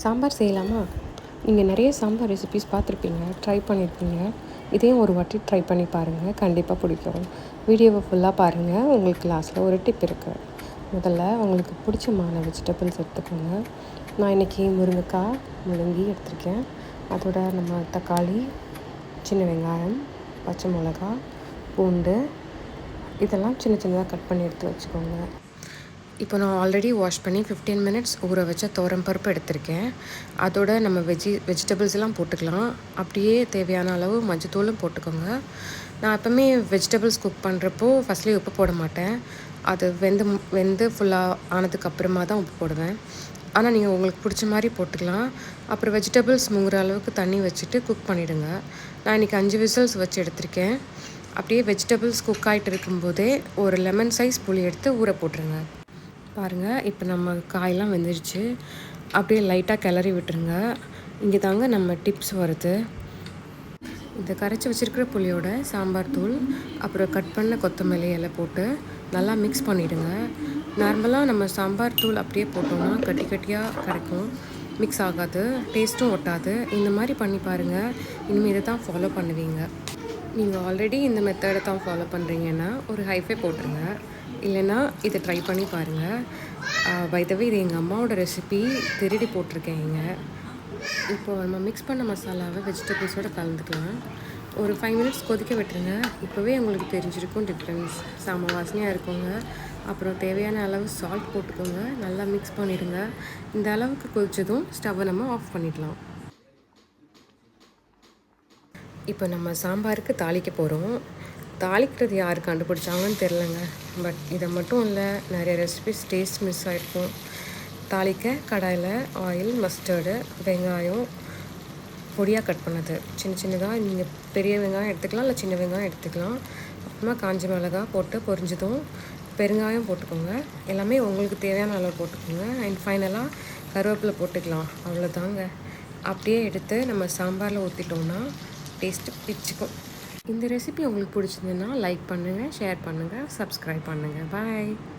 சாம்பார் செய்யலாமா? நீங்கள் நிறைய சாம்பார் ரெசிபீஸ் பார்த்துருப்பீங்க, ட்ரை பண்ணியிருப்பீங்க. இதையும் ஒரு வாட்டி ட்ரை பண்ணி பாருங்கள், கண்டிப்பாக பிடிக்கும். வீடியோவை ஃபுல்லாக பாருங்கள், உங்களுக்கு லாஸ்ட்டில் ஒரு டிப் இருக்குது. முதல்ல உங்களுக்கு பிடிச்சமான வெஜிடபிள்ஸ் எடுத்துக்கோங்க. நான் இன்றைக்கி முருங்கைக்காய், முள்ளங்கி எடுத்திருக்கேன். அதோட நம்ம தக்காளி, சின்ன வெங்காயம், பச்சை மிளகா, பூண்டு இதெல்லாம் சின்ன சின்னதாக கட் பண்ணி எடுத்து வச்சுக்கோங்க. இப்போ நான் ஆல்ரெடி வாஷ் பண்ணி 15 மினிட்ஸ் ஊற வச்ச பருப்பு எடுத்திருக்கேன். அதோட நம்ம வெஜிடபிள்ஸ் எல்லாம் போட்டுக்கலாம். அப்படியே தேவையான அளவு மஞ்சத்தூளும் போட்டுக்கோங்க. நான் எப்போவுமே வெஜிடபிள்ஸ் குக் பண்ணுறப்போ ஃபஸ்ட்லேயே உப்பு போட மாட்டேன். அது வெந்து ஃபுல்லாக ஆனதுக்கப்புறமா தான் உப்பு போடுவேன். ஆனால் நீங்கள் உங்களுக்கு பிடிச்ச மாதிரி போட்டுக்கலாம். அப்புறம் வெஜிடபிள்ஸ் முங்குற அளவுக்கு தண்ணி வச்சுட்டு குக் பண்ணிவிடுங்க. நான் இன்றைக்கி 5 விசில்ஸ் வச்சு எடுத்திருக்கேன். அப்படியே வெஜிடபிள்ஸ் குக் ஆகிட்டு இருக்கும்போதே ஒரு லெமன் சைஸ் புளி எடுத்து ஊற போட்டுருங்க. பாருங்கள், இப்போ நம்ம காயெல்லாம் வெந்துருச்சு. அப்படியே லைட்டாக கிளறி விட்டுருங்க. இங்கே தாங்க நம்ம டிப்ஸ் வருது. இந்த கரைச்சி வச்சுருக்கிற புளியோட சாம்பார் தூள், அப்புறம் கட் பண்ண கொத்தமல்லி இலை போட்டு நல்லா மிக்ஸ் பண்ணிவிடுங்க. நார்மலாக நம்ம சாம்பார் தூள் அப்படியே போட்டோம்னா கட்டி கட்டியாக கிடைக்கும், மிக்ஸ் ஆகாது, டேஸ்ட்டும் ஒட்டாது. இந்த மாதிரி பண்ணி பாருங்கள், இனிமேல் இதை தான் ஃபாலோ பண்ணுவீங்க. நீங்கள் ஆல்ரெடி இந்த மெத்தடை தான் ஃபாலோ பண்ணுறீங்கன்னா ஒரு ஹைஃபை போட்டுருங்க, இல்லைன்னா இதை ட்ரை பண்ணி பாருங்கள். பை த வே, இது எங்கள் அம்மாவோட ரெசிபி, திருடி போட்டிருக்கேங்க. இப்போ நம்ம மிக்ஸ் பண்ண மசாலாவை வெஜிடபிள்ஸோடு கலந்துக்கலாம். ஒரு 5 மினிட்ஸ் கொதிக்க விட்டுருங்க. இப்போவே உங்களுக்கு தெரிஞ்சிருக்கும் டிஃப்ரென்ஸ், செம வாசனையாக இருக்குங்க. அப்புறம் தேவையான அளவு சால்ட் போட்டுக்கோங்க, நல்லா மிக்ஸ் பண்ணிவிடுங்க. இந்த அளவுக்கு கொதிச்சதும் ஸ்டவ்வை நம்ம ஆஃப் பண்ணிடலாம். இப்போ நம்ம சாம்பாருக்கு தாளிக்க போகிறோம். தாளிக்கிறது யார் கண்டுபிடிச்சாங்கன்னு தெரிலங்க. பட் இதை மட்டும் இல்லை, நிறைய ரெசிபிஸ் டேஸ்ட் மிஸ் ஆகிருக்கும். தாளிக்க கடாயில் ஆயில், மஸ்டர்டு, வெங்காயம் பொடியாக கட் பண்ணது சின்ன சின்னதாக, நீங்கள் பெரிய வெங்காயம் எடுத்துக்கலாம், இல்லை சின்ன வெங்காயம் எடுத்துக்கலாம். அப்புறமா காஞ்ச மிளகா போட்டு பொரிஞ்சதும் பெருங்காயம் போட்டுக்கோங்க. எல்லாமே உங்களுக்கு தேவையான அளவு போட்டுக்கோங்க. அண்ட் ஃபைனலாக கருவேப்பிலை போட்டுக்கலாம். அவ்வளோதாங்க. அப்படியே எடுத்து நம்ம சாம்பாரில் ஊற்றிட்டோம்னா டேஸ்ட்டு பிடிச்சிக்கும். இந்த ரெசிபி உங்களுக்கு பிடிச்சிருந்துன்னா லைக் பண்ணுங்கள், ஷேர் பண்ணுங்கள், சப்ஸ்கிரைப் பண்ணுங்கள். பாய்.